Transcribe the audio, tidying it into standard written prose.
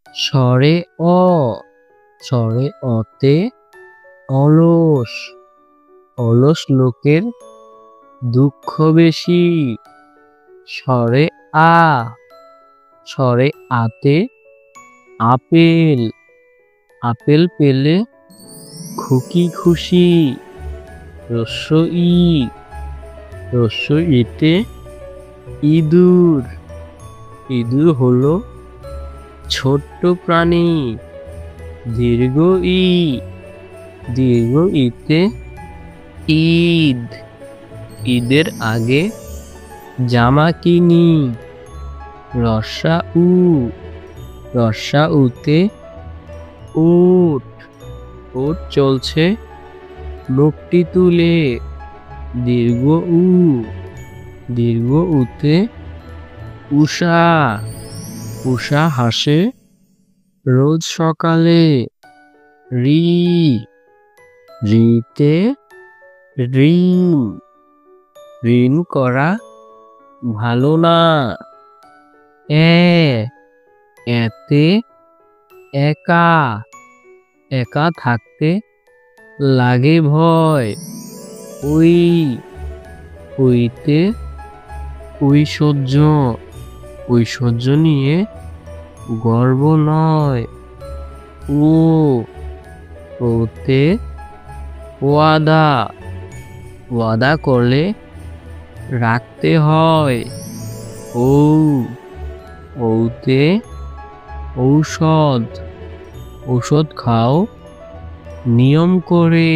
স্বরে অ, স্বরে অতে অলস, অলস লোকের দুঃখ বেশি। স্বরে আ, স্বরে আতে আপেল, আপেল পেলে খুকি খুশি। রস্য ই, রস্য ইতে ইঁদুর, ইঁদুর হলো ছোট্ট প্রাণী। দীর্ঘ ই, দীর্ঘ ইতে ঈদ, ঈদের আগে জামা কিনি। রস্যা উ, রস্যা উতে উট, উট চলছে মুখটি তুলে। দীর্ঘ উ, দীর্ঘ উতে উষা, উষা হাসে রোজ সকালে। রি, রিতে ঋণ, ঋণ করা ভালো না। এ, এতে একা, একা থাকতে লাগে ভয়। ওই, ওইতে ঐশ্বর্য, ঐশ্বর্য নিয়ে গর্ব নয়। ও, ওতে ওয়াদা, ওয়াদা করলে রাখতে হয়। ও, ওতে ঔষধ, ঔষধ খাও নিয়ম করে।